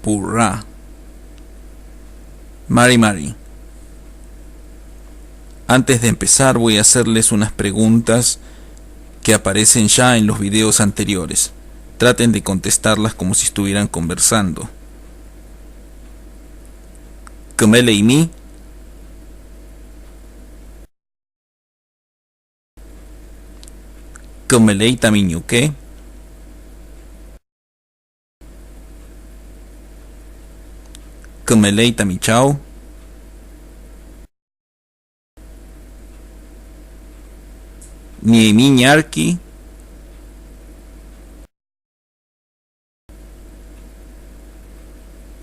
purra. Mari Mari. Antes de empezar voy a hacerles unas preguntas que aparecen ya en los videos anteriores. Traten de contestarlas como si estuvieran conversando. Kumeleimi. Kumeleita miñuque. Kumeleita michao. Niemi ñarki.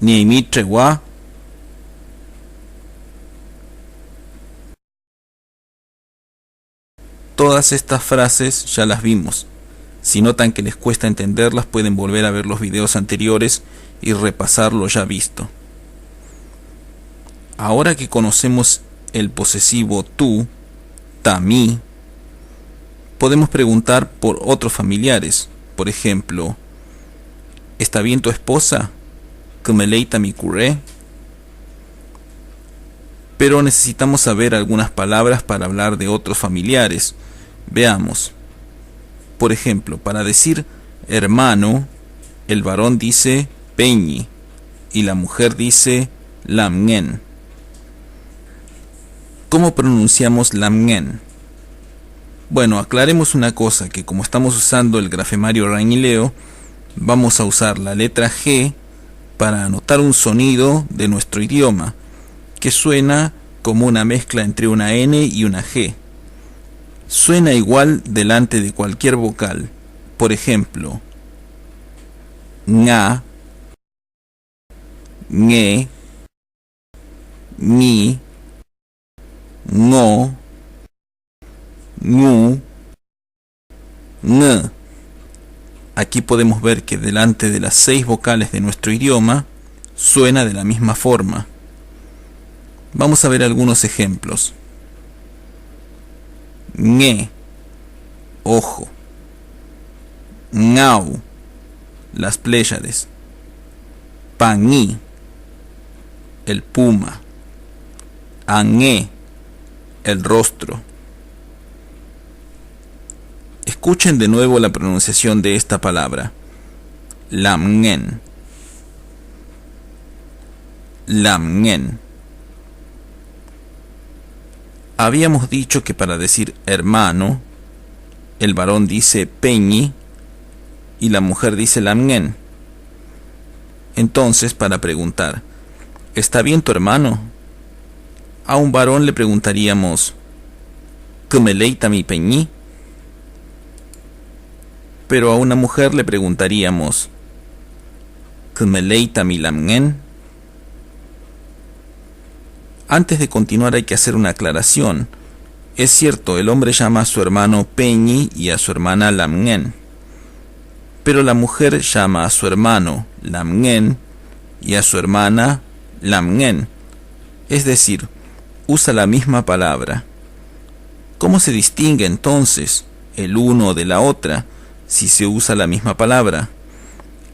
Niemi trewa. Todas estas frases ya las vimos. Si notan que les cuesta entenderlas, pueden volver a ver los videos anteriores y repasar lo ya visto. Ahora que conocemos el posesivo tú, tami, podemos preguntar por otros familiares. Por ejemplo, ¿está bien tu esposa? Kumeleita mi curé. Pero necesitamos saber algunas palabras para hablar de otros familiares. Veamos. Por ejemplo, para decir hermano, el varón dice peñi y la mujer dice lamngen. ¿Cómo pronunciamos lamngen? Bueno, aclaremos una cosa, que como estamos usando el grafemario Rañileo, vamos a usar la letra G para anotar un sonido de nuestro idioma, que suena como una mezcla entre una N y una G. Suena igual delante de cualquier vocal. Por ejemplo, nga, ñe, ñi, ngo, ñu, ng. Aquí podemos ver que delante de las 6 vocales de nuestro idioma suena de la misma forma. Vamos a ver algunos ejemplos. Ñe, ojo. Ngau, las Pléyades. Pañi, el puma. Añé, el rostro. Escuchen de nuevo la pronunciación de esta palabra. Lamngen. Lamngen. Habíamos dicho que para decir hermano, el varón dice peñi y la mujer dice lamngen. Entonces, para preguntar, ¿está bien tu hermano? A un varón le preguntaríamos, ¿kumeleita mi peñi? Pero a una mujer le preguntaríamos, ¿kumeleita mi lamngen? Antes de continuar hay que hacer una aclaración. Es cierto, el hombre llama a su hermano peñi y a su hermana lamngen. Pero la mujer llama a su hermano lamngen y a su hermana lamngen. Es decir, usa la misma palabra. ¿Cómo se distingue entonces el uno de la otra si se usa la misma palabra?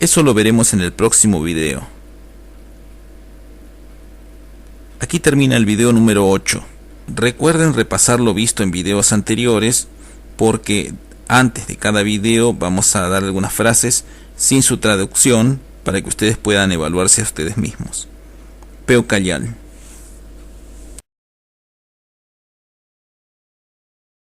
Eso lo veremos en el próximo video. Aquí termina el video número 8. Recuerden repasar lo visto en videos anteriores, porque antes de cada video vamos a dar algunas frases sin su traducción para que ustedes puedan evaluarse a ustedes mismos. Peu Callal.